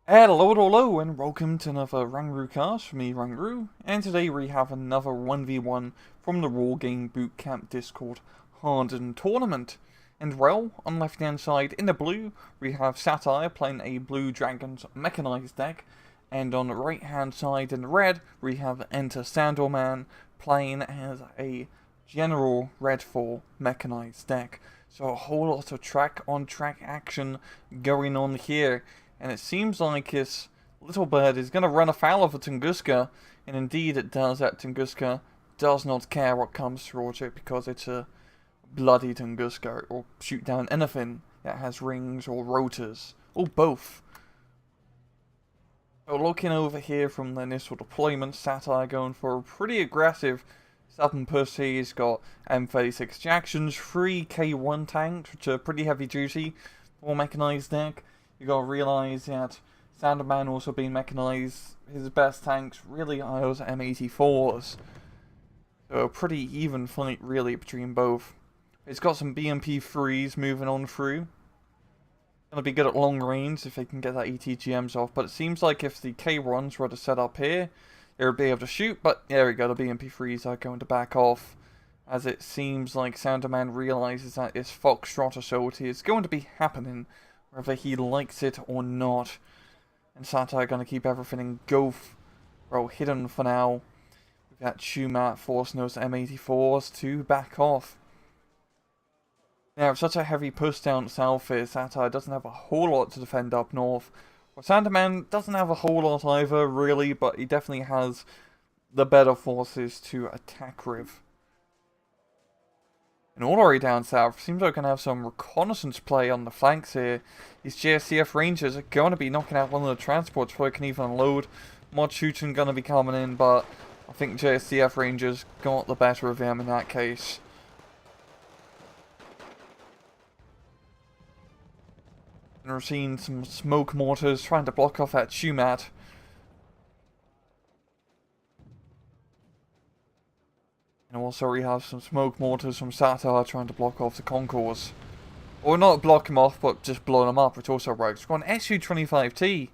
Hello, and welcome to another Rangru cast from me, Rangru, and today we have another 1v1 from the Wargame Bootcamp Discord Hardened tournament. And well, on the left hand side, in the blue, we have Satyr playing a Blue Dragons mechanized deck, and on the right hand side in the red, we have Enter Sandalman playing as a general red 4 mechanized deck. So a whole lot of track-on-track action going on here. And it seems like this little bird is going to run afoul of a Tunguska, and indeed it does. That Tunguska does not care what comes towards it because it's a bloody Tunguska. It will shoot down anything that has rings or rotors, or both. So looking over here from the initial deployment, Satyr going for a pretty aggressive southern push here. He's got M36 Jacksons, 3 K1 tanks, which are pretty heavy duty for a mechanized deck. You gotta realise that Sandalman also being mechanized, his best tanks really are those M84s. So a pretty even fight really between both. It's got some BMP3s moving on through. Gonna be good at long range if they can get that ETGMs off, but it seems like if the K1s were to set up here, they would be able to shoot, but there we go, the BMP3s are going to back off. As it seems like Sandalman realises that this Foxtrot assault is going to be happening whether he likes it or not. And Satyr going to keep everything in hidden for now. We've got Shumat forcing those M84s to back off. Now, with such a heavy push down south here, Satyr doesn't have a whole lot to defend up north. Well, Sandalman doesn't have a whole lot either, really, but he definitely has the better forces to attack with. And all the way down south, seems like we're going to have some reconnaissance play on the flanks here. These JSCF Rangers are going to be knocking out one of the transports before they can even unload. Mod shooting going to be coming in, but I think JSCF Rangers got the better of them in that case. And we're seeing some smoke mortars trying to block off that Shumat. And also we have some smoke mortars from Satyr trying to block off the Concourse. Or not block them off, but just blow them up, which also works. We've got an SU-25T.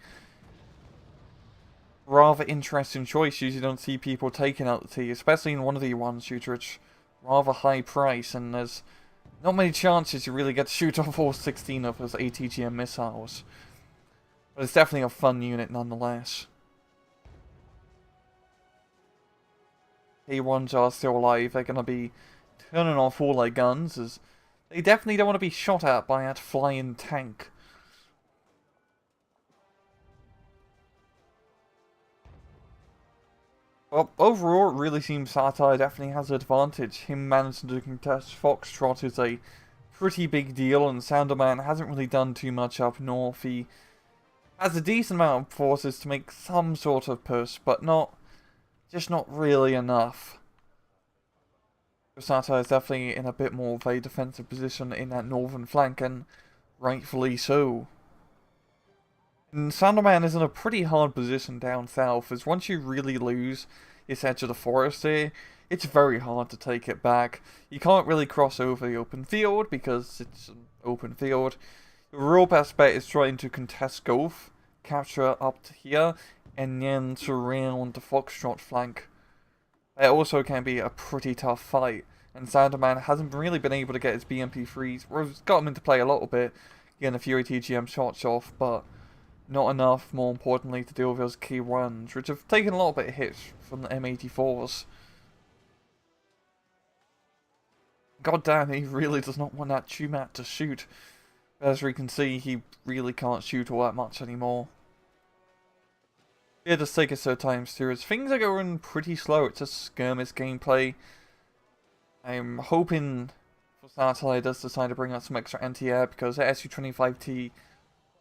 Rather interesting choice. Usually don't see people taking out the T, especially in one of the E1 shooter. It's rather high price, and there's not many chances you really get to shoot off all 16 of those ATGM missiles. But it's definitely a fun unit nonetheless. K1s are still alive. They're going to be turning off all their guns, as they definitely don't want to be shot at by that flying tank. Well, overall, it really seems Satyr definitely has an advantage. Him managing to contest Foxtrot is a pretty big deal, and Sandalman hasn't really done too much up north. He has a decent amount of forces to make some sort of push, but just not really enough. Satyr is definitely in a bit more of a defensive position in that northern flank, and rightfully so. And Sandalman is in a pretty hard position down south, as once you really lose this edge of the forest here, it's very hard to take it back. You can't really cross over the open field because it's an open field. The real best bet is trying to contest Gulf, capture up to here, and then surround the Foxtrot flank. It also can be a pretty tough fight, and Sandalman hasn't really been able to get his BMP3s, or he's got them into play a little bit, getting a few ATGM shots off, but not enough, more importantly, to deal with those K1s, which have taken a little bit of hits from the M84s. God damn, he really does not want that Shumat to shoot. As we can see, he really can't shoot all that much anymore. Yeah, just take it so times two, as things are going pretty slow. It's a skirmish gameplay. I'm hoping for Satyr does decide to bring out some extra anti-air, because the SU-25T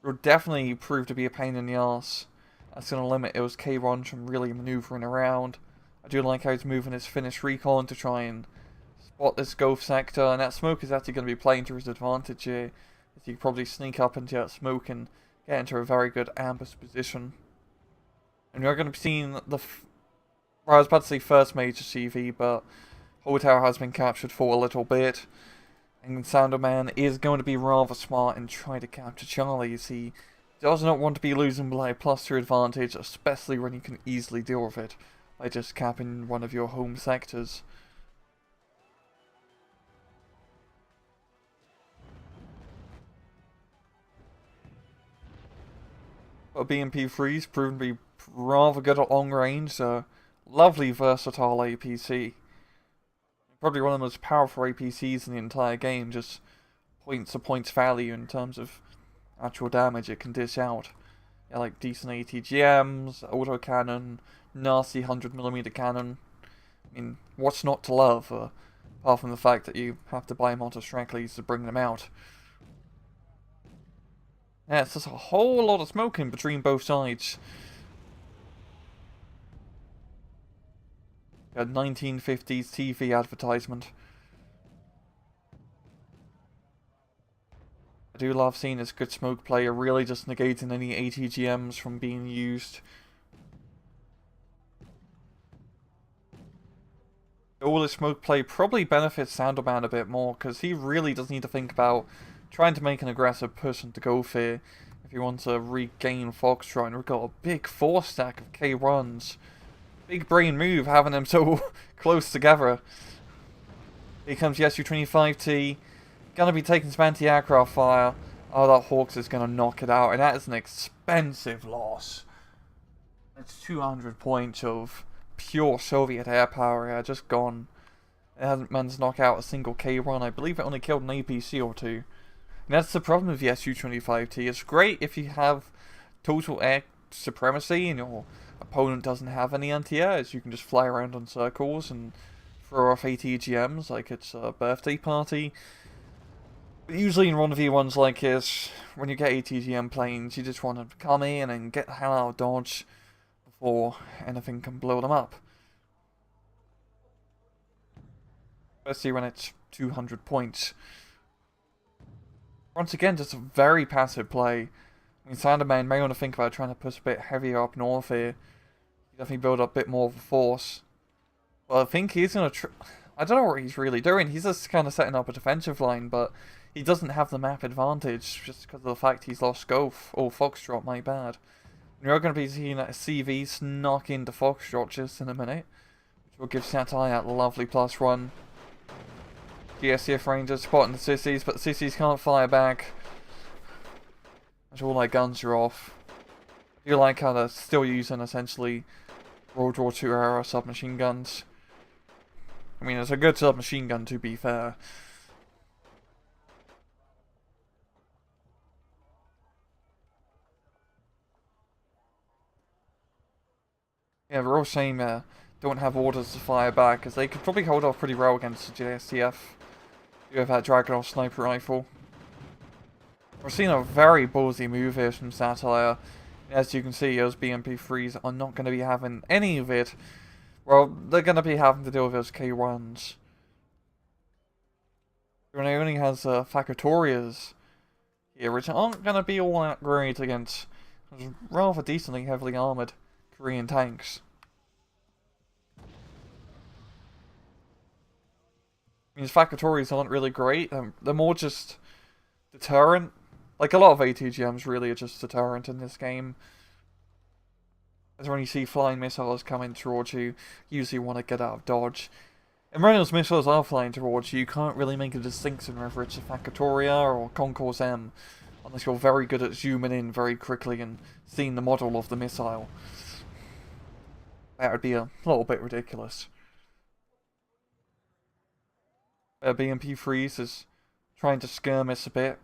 will definitely prove to be a pain in the arse. That's going to limit those K1s from really manoeuvring around. I do like how he's moving his Finnish recon to try and spot this Gulf sector, and that smoke is actually going to be playing to his advantage here, as he can probably sneak up into that smoke and get into a very good ambush position. And we're going to be seeing well, I was about to say first major CV, but Hotel has been captured for a little bit. And Sandalman is going to be rather smart and try to capture Charlie, as he does not want to be losing by a +2 advantage, especially when you can easily deal with it by just capping one of your home sectors. But BMP3's proven to be rather good at long range, so lovely versatile APC. Probably one of the most powerful APCs in the entire game, just points to points value in terms of actual damage it can dish out. Yeah, like decent ATGMs, autocannon, nasty 100mm cannon. I mean, what's not to love, apart from the fact that you have to buy Montestracles to bring them out. Yeah, it's just a whole lot of smoking between both sides. A 1950s TV advertisement. I do love seeing this good smoke player really just negating any ATGMs from being used. All this smoke play probably benefits Sandalman a bit more, because he really does need to think about trying to make an aggressive person to go for if he wants to regain Foxtrot. And we've got a big 4-stack of K1s. Big brain move having them so close together. Here comes the SU-25T. Gonna be taking some anti-aircraft fire. Oh, that Hawks is gonna knock it out, and that is an expensive loss. It's 200 points of pure Soviet air power here, just gone. It hasn't managed to knock out a single K1. I believe it only killed an APC or two. And that's the problem with the SU-25T. It's great if you have total air supremacy and your opponent doesn't have any anti-airs. You can just fly around on circles and throw off ATGMs like it's a birthday party. But usually in 1v1s like this, when you get ATGM planes, you just want them to come in and get the hell out of dodge before anything can blow them up. Especially when it's 200 points. Once again, just a very passive play. I mean, Sandalman may want to think about trying to push a bit heavier up north here. Definitely build up a bit more of a force. Well, I think he's going to I don't know what he's really doing. He's just kind of setting up a defensive line, but he doesn't have the map advantage just because of the fact he's lost Golf. Or Foxtrot, my bad. And you're going to be seeing a CV snuck into Foxtrot just in a minute, which will give Satyr a lovely +1. GSCF Rangers spotting the sissies, but the sissies can't fire back. As all their guns are off. I do like how they're still using essentially World War II era submachine guns. I mean, it's a good submachine gun to be fair. Yeah, they're all saying don't have orders to fire back, as they could probably hold off pretty well against the JSTF. You have that Dragunov sniper rifle. We're seeing a very ballsy move here from Satyr. As you can see, those BMP3s are not going to be having any of it. Well, they're going to be having to deal with those K1s. When he only has Facatorias here, which aren't going to be all that great against rather decently heavily armoured Korean tanks. I mean, Facatorias aren't really great. They're more just deterrent. Like, a lot of ATGMs really are just deterrent in this game. As when you see flying missiles coming towards you, you usually want to get out of dodge. And when those missiles are flying towards you, you can't really make a distinction whether it's a Facatoria or Concourse M, unless you're very good at zooming in very quickly and seeing the model of the missile. That would be a little bit ridiculous. BMP Freeze is trying to skirmish a bit.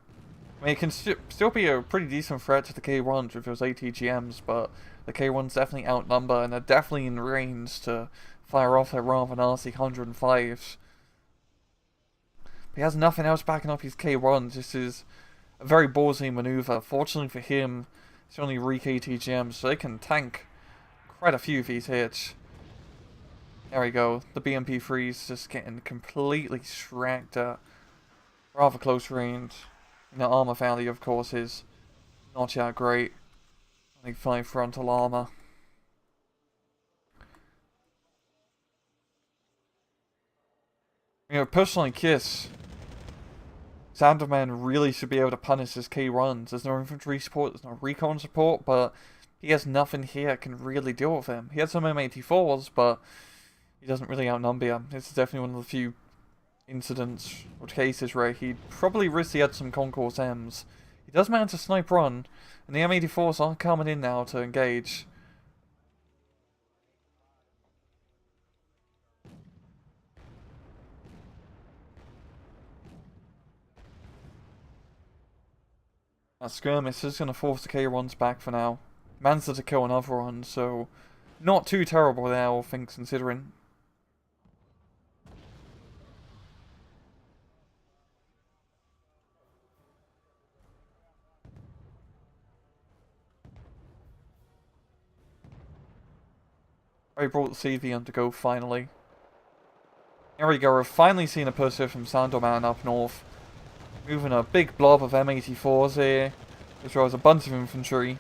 I mean, it can still be a pretty decent threat to the K1s with those ATGMs, but the K1s definitely outnumber, and they're definitely in range to fire off their rather nasty 105s. But he has nothing else backing up his K1s. This is a very ballsy maneuver. Fortunately for him, it's only Reek ATGMs, so they can tank quite a few of these hits. There we go. The BMP Freeze just getting completely shracked at rather close range. And the armor value, of course, is not that great. Only 5 frontal armor. You know, personally, Kiss Sandalman really should be able to punish his key runs. There's no infantry support, there's no recon support, but he has nothing here that can really deal with him. He has some M84s, but he doesn't really outnumber him. This is definitely one of the few incidents or cases where he'd probably risk he had some Concourse M's. He does manage to snipe run, and the M84s are coming in now to engage. That skirmish is going to force the K-runs back for now. Managed to kill another one, so not too terrible there, all things considering. I brought the CV on to go finally. Here we go, we've finally seen a pursuit from Sandalman up north. Moving a big blob of M84s here, as well as a bunch of infantry.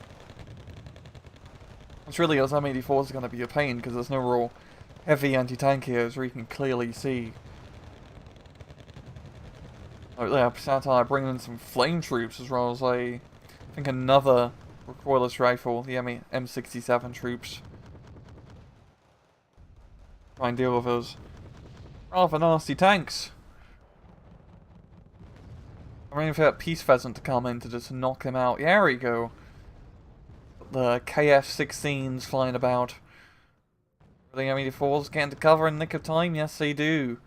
It's really, those M84s are going to be a pain, because there's no real heavy anti-tank here, as we can clearly see. Oh yeah, Satyr bringing in some flame troops, as well as I think another recoilless rifle, the M67 troops. Try and deal with those rather nasty tanks. I'm waiting for that Peace Pheasant to come in to just knock him out. Yeah, there we go. The KF-16s flying about. Are the M84s getting to cover in the nick of time? Yes, they do.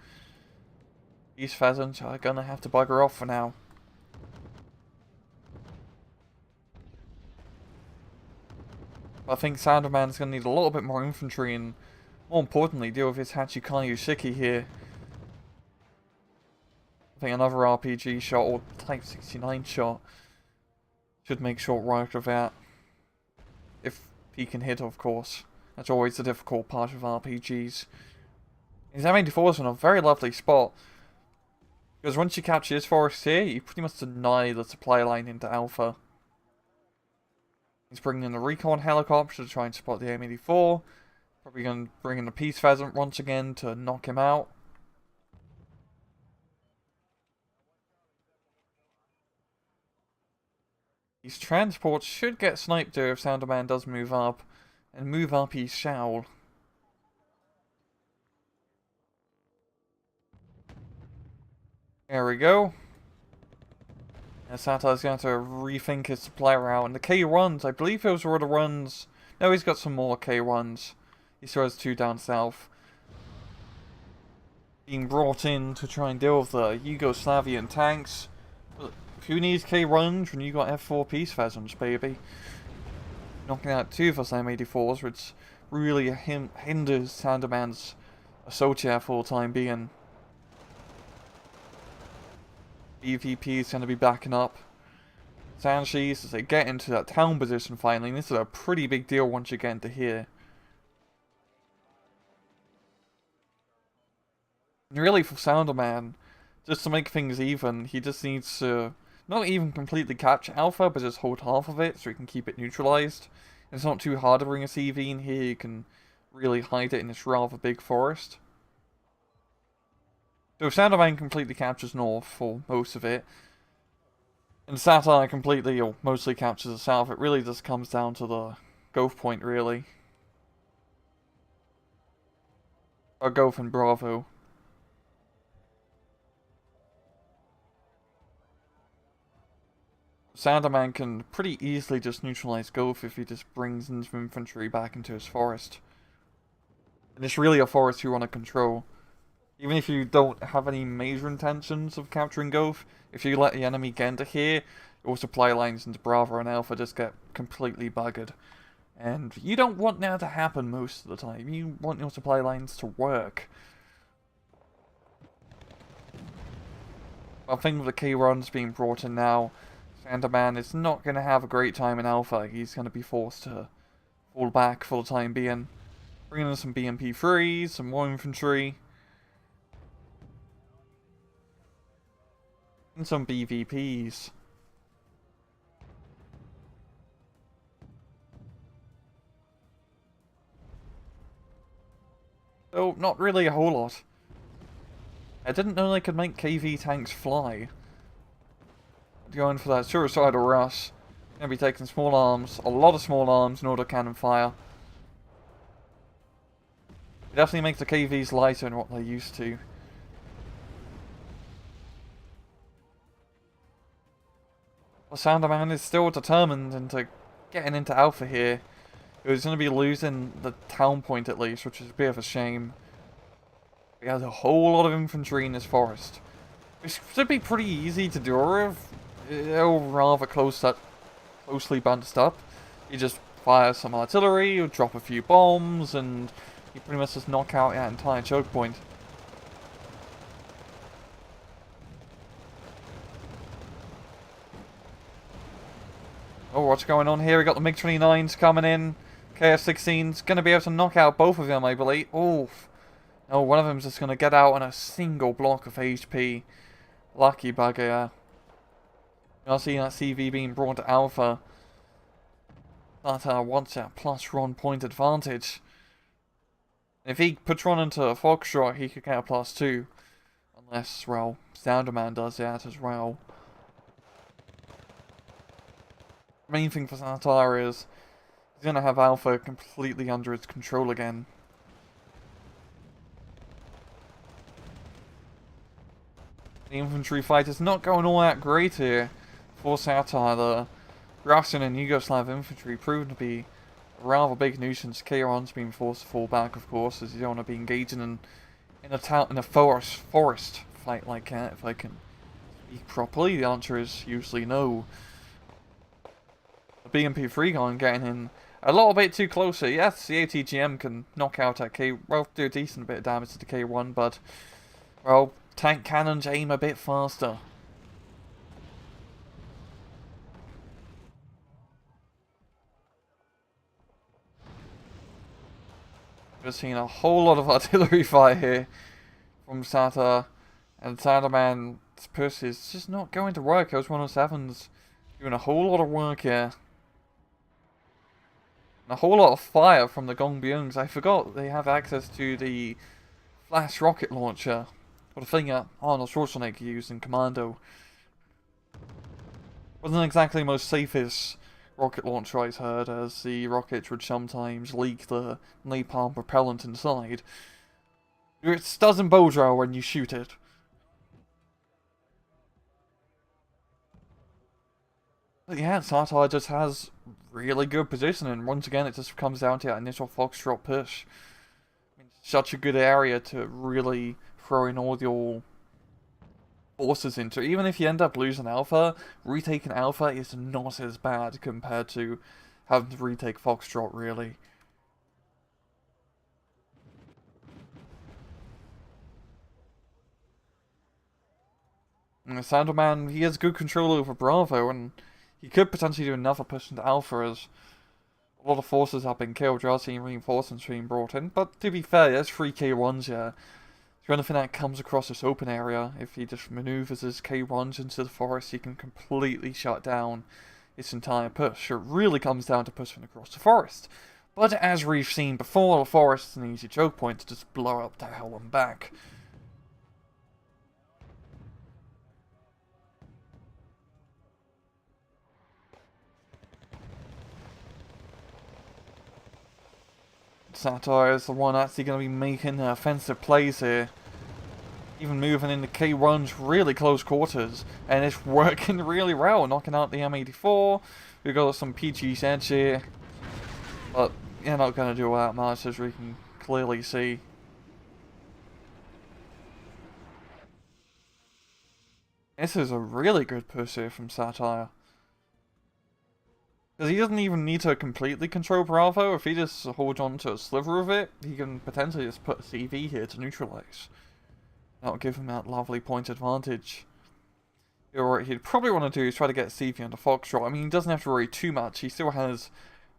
Peace Pheasants are gonna have to bugger off for now. But I think Sandalman's gonna need a little bit more infantry and, more importantly, deal with his Hachikayu Shiki here. I think another RPG shot or Type 69 shot should make short work of that. If he can hit, of course. That's always the difficult part of RPGs. His M84 is in a very lovely spot. Because once you capture this forest here, you pretty much deny the supply line into Alpha. He's bringing in the recon helicopter to try and spot the M84. Probably going to bring in the Peace Pheasant once again to knock him out. These transports should get sniped there if Sandalman does move up. And move up he shall. There we go. Now Satyr's going to have to rethink his supply route. And the K-runs, I believe those were the runs. No, he's got some more K-runs. He still has 2 down south. Being brought in to try and deal with the Yugoslavian tanks. Who needs K-runs when you got F4 Peace Pheasants, baby? Knocking out 2 of those M84s, which really hinders Sandalman's assault here for the time being. BVP is going to be backing up. Sanshies as they get into that town position finally. And this is a pretty big deal once you get into here. And really for Sandalman, just to make things even, he just needs to not even completely capture Alpha, but just hold half of it so he can keep it neutralized. It's not too hard to bring a CV in here, you can really hide it in this rather big forest. So if Sandalman completely captures north for most of it, and Satyr completely or mostly captures the south, it really just comes down to the Gulf point, really. Or Gulf and Bravo. Sandalman can pretty easily just neutralize Gulf if he just brings in some infantry back into his forest. And it's really a forest you want to control. Even if you don't have any major intentions of capturing Gulf, if you let the enemy get into here, your supply lines into Bravo and Alpha just get completely buggered. And you don't want that to happen most of the time. You want your supply lines to work. I think with the K-runs being brought in now, Sandalman is not going to have a great time in Alpha. He's going to be forced to fall back for the time being. Bringing in some BMP-3s, some more infantry. And some BVPs. So, not really a whole lot. I didn't know they could make KV tanks fly. going for that suicidal rush. Gonna be taking small arms, a lot of small arms in order to cannon fire. It definitely makes the KVs lighter than what they're used to. Well, Sandalman is still determined into getting into Alpha here. He was going to be losing the town point at least, which is a bit of a shame. He has a whole lot of infantry in this forest, which should be pretty easy to deal with. They're rather closely bunched up. You just fire some artillery, you drop a few bombs, and you pretty much just knock out that entire choke point. Oh, what's going on here? We got the MiG-29s coming in. KF-16's going to be able to knock out both of them, I believe. Oh, no, one of them's just going to get out on a single block of HP. Lucky bugger. You're seeing that CV being brought to Alpha. Satyr wants that +1 point advantage. If he puts one into a Foxtrot, he could get a +2. Unless, well, Sandalman does that as well. Main thing for Satyr is he's going to have Alpha completely under his control again. The infantry fight is not going all that great here for Satyr. The Russian and Yugoslav infantry proved to be a rather big nuisance. Kieran's been forced to fall back, of course, as you don't want to be engaging in a forest fight like that. If I can speak properly, the answer is usually no. The BMP-3 gun getting in a little bit too close here. Yes, the ATGM can knock out that well, do a decent bit of damage to the K1, but, well, tank cannons aim a bit faster. We're seeing a whole lot of artillery fire here from Satyr, and Sandalman's push is just not going to work. Those 107's doing a whole lot of work here. And a whole lot of fire from the Gongbyungs. I forgot they have access to the flash rocket launcher, or the thing that Arnold Schwarzenegger used in Commando. Wasn't exactly the most safest rocket launcher I've heard, as the rockets would sometimes leak the napalm propellant inside. It doesn't bode well when you shoot it. But yeah, Satyr just has really good positioning. Once again, it just comes down to that initial Foxtrot push. I mean, such a good area to really throw in all your forces into. Even if you end up losing Alpha, retaking Alpha is not as bad compared to having to retake Foxtrot, really. And Sandalman, he has good control over Bravo, and he could potentially do another push into Alpha, as a lot of forces have been killed. You are seeing reinforcements being brought in, but to be fair, there's 3 K1s here. So anything that comes across this open area, if he just maneuvers his K1s into the forest, he can completely shut down its entire push. It really comes down to pushing across the forest. But as we've seen before, the forest is an easy choke point to just blow up to hell and back. Satyr is the one actually going to be making offensive plays here. Even moving into K1's really close quarters. And it's working really well, knocking out the M84. We've got some PG's edge here. But you're not going to do that much, as we can clearly see. This is a really good push here from Satyr. Because he doesn't even need to completely control Bravo. If he just holds on to a sliver of it, he can potentially just put a CV here to neutralize. That'll give him that lovely point advantage. What he'd probably want to do is try to get CV onto Foxtrot. I mean, he doesn't have to worry too much. He still has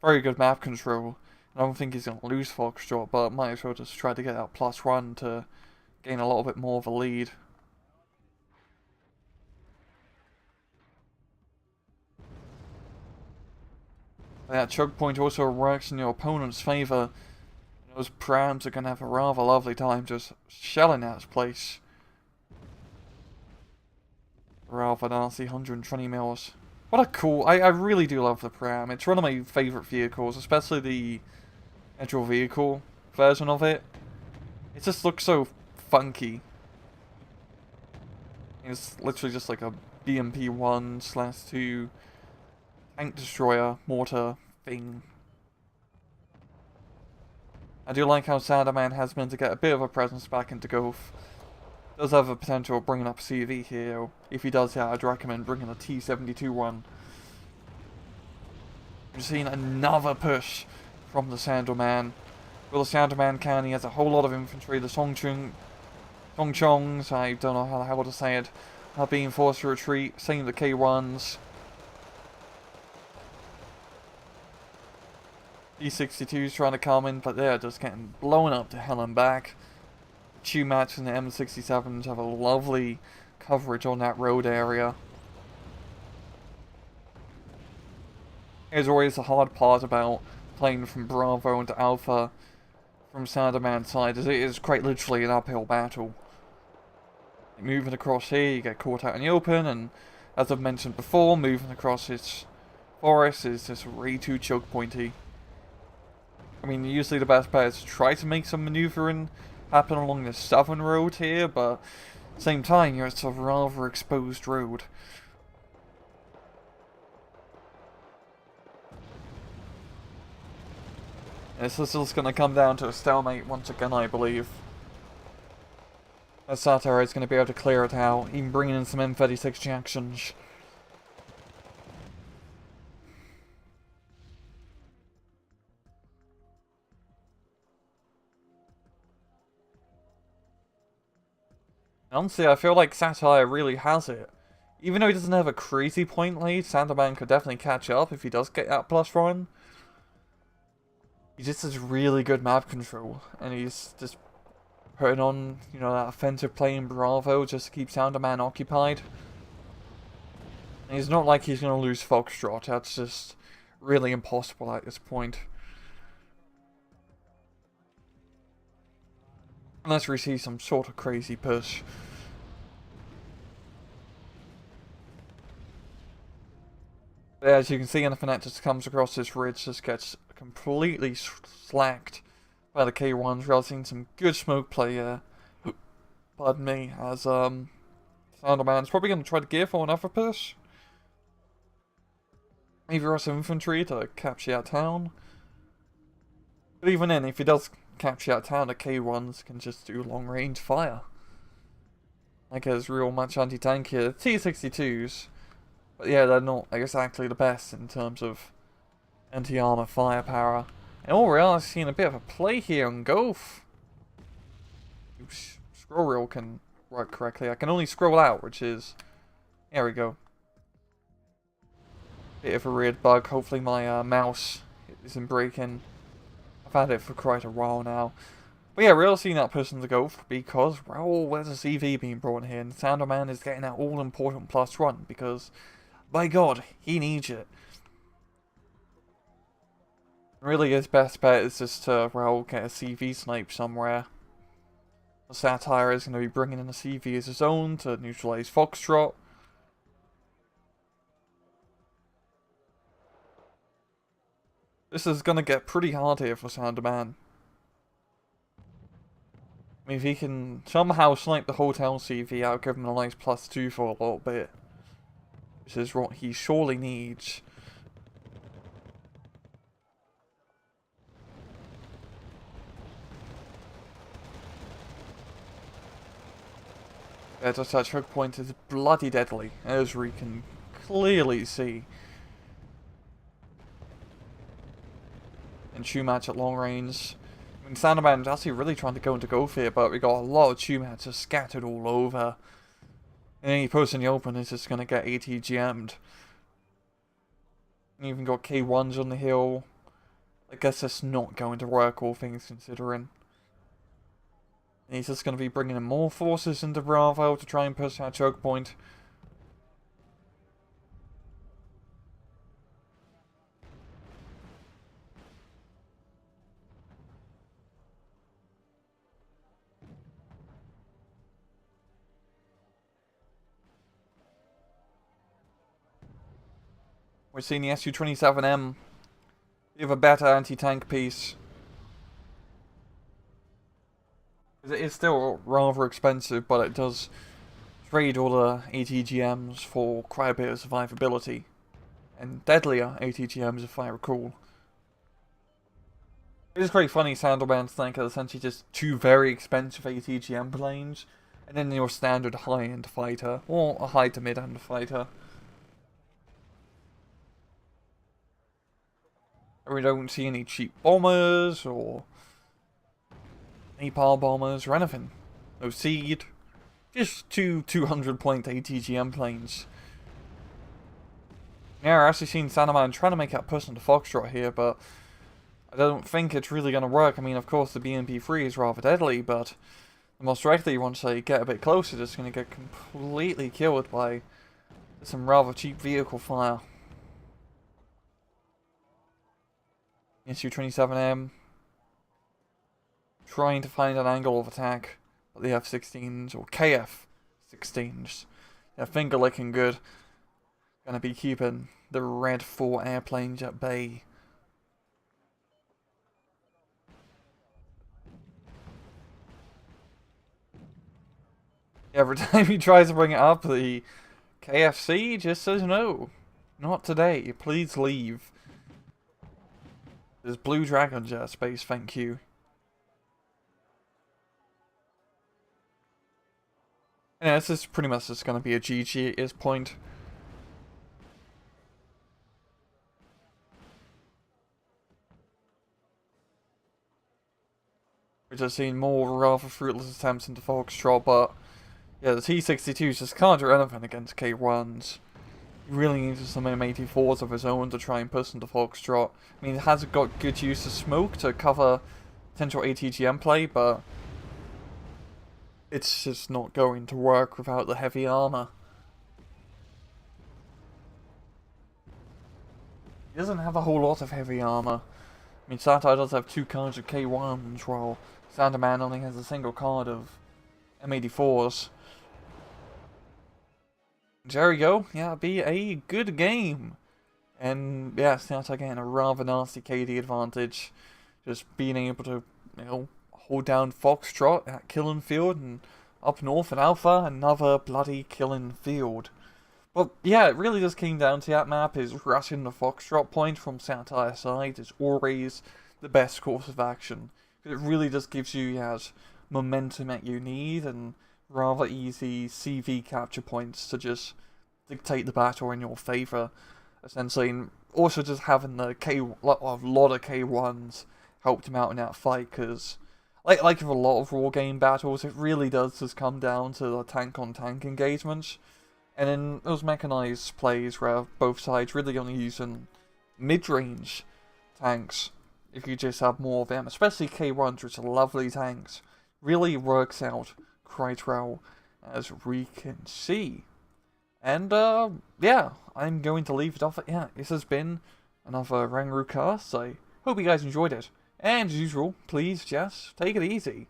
very good map control. I don't think he's going to lose Foxtrot, but might as well just try to get that +1 to gain a little bit more of a lead. That choke point also works in your opponent's favour. Those prams are going to have a rather lovely time just shelling out this place. rather than RC 120 mils. What a cool... I really do love the Pram. It's one of my favourite vehicles, especially the actual vehicle version of it. It just looks so funky. It's literally just like a BMP-1/2 tank destroyer mortar thing. I do like how Sandalman has been to get a bit of a presence back into Gulf. Does have a potential of bringing up CV here. If he does, yeah, I'd recommend bringing a T-72 one. We've seen another push from the Sandalman. Well, the Sandalman can, he has a whole lot of infantry. The Songchongs, I don't know how to say it, are being forced to retreat. Same with the K1s. T-62's trying to come in, but they're just getting blown up to hell and back. Q-Match and the M67s have a lovely coverage on that road area. There's always the hard part about playing from Bravo into Alpha from Sandalman's side, as it is quite literally an uphill battle. Moving across here, you get caught out in the open, and as I've mentioned before, moving across this forest is just way too choke pointy. I mean, usually the best bet is to try to make some maneuvering happen along the southern road here, but at the same time, it's a rather exposed road. This is just going to come down to a stalemate once again, I believe. As Satyr is going to be able to clear it out, even bringing in some M36 Jacksons. Honestly, I feel like Satyr really has it. Even though he doesn't have a crazy point lead, Sandalman could definitely catch up if he does get that +1. He just has really good map control, and he's just putting on, you know, that offensive play in Bravo just to keep Sandalman occupied. And it's not like he's going to lose Foxtrot, that's just really impossible at this point. Unless we see some sort of crazy push. But as you can see, anything that just comes across this ridge just gets completely slacked by the K1s. We're seeing some good smoke play here. Pardon me, as Sandalman's probably going to try to gear for another push. Maybe rush infantry to capture that town. But even then, if he does capture that town, the K1s can just do long range fire. Like there's real much anti-tank here. The T-62s, but yeah, they're not exactly the best in terms of anti-armor firepower. And all real, I've seen a bit of a play here on Gulf. Oops, scroll wheel can work correctly. I can only scroll out, which is... There we go. Bit of a weird bug. Hopefully my mouse isn't breaking. I've had it for quite a while now. But yeah, we're seeing that push in the Gulf because, well, there's a CV being brought in here, and Sandalman is getting that all-important +1 because, by God, he needs it. Really, his best bet is just to, well, get a CV snipe somewhere. The Satyr is going to be bringing in a CV as his own to neutralize Foxtrot. This is going to get pretty hard here for Sandalman. I mean, if he can somehow snipe the hotel CV, I'll give him a nice +2 for a little bit. Which is what he surely needs. Yeah, just that choke point is bloody deadly, as we can clearly see. And Q-Match at long range. I mean, Sandalman's actually really trying to go into Gulf here, but we got a lot of Q-Match just scattered all over. And any person in the open is just going to get ATGM'd. And even got K1s on the hill. I guess that's not going to work, all things considering. And he's just going to be bringing in more forces into Bravo to try and push that choke point. We're seeing the SU-27M. You have a better anti-tank piece. It is still rather expensive, but it does trade all the ATGMs for quite a bit of survivability. And deadlier ATGMs, if I recall. It is quite funny, Sandalman's tank are essentially just two very expensive ATGM planes, and then your standard high-end fighter, or a high to mid-end fighter. And we don't see any cheap bombers, or napalm bombers, or anything. No seed. Just two 200-point ATGM planes. Yeah, I've actually seen Sandalman trying to make that push into Foxtrot here, but I don't think it's really going to work. I mean, of course, the BMP-3 is rather deadly, but most likely, once they get a bit closer, it's going to get completely killed by some rather cheap vehicle fire. SU-27M trying to find an angle of attack, but the F-16s, or KF-16s, they're finger licking good. Going to be keeping the Red 4 airplanes at bay. Every time he tries to bring it up, the KFC just says no. Not today. Please leave. There's Blue Dragon jet space, thank you. Yeah, this is pretty much just going to be a GG at this point. We're just seeing more rather fruitless attempts into Foxtrot, but yeah, the T-62s just can't do anything against K1s. He really needs some M84s of his own to try and push into Foxtrot. I mean, it has got good use of smoke to cover potential ATGM play, but it's just not going to work without the heavy armor. He doesn't have a whole lot of heavy armor. I mean, Satyr does have 2 cards of K1s, while Sandalman only has a single card of M84s. There we go. Yeah, be a good game. And yeah, Satyr getting a rather nasty KD advantage. Just being able to, you know, hold down Foxtrot at Killing Field, and up north at Alpha, another bloody Killing Field. But yeah, it really just came down to that map is rushing the Foxtrot point from Satyr's side is always the best course of action. It really just gives you that momentum that you need and rather easy CV capture points to just dictate the battle in your favour, essentially. And also just having the a lot of K1s helped him out in that fight, because like with a lot of Wargame battles, it really does just come down to the tank-on-tank engagements. And in those mechanized plays where both sides really only using mid-range tanks, if you just have more of them, especially K1s, which are lovely tanks, really works out quite well, as we can see. And yeah, I'm going to leave it off at this has been another Rangru cast. I hope you guys enjoyed it. And as usual, please just take it easy.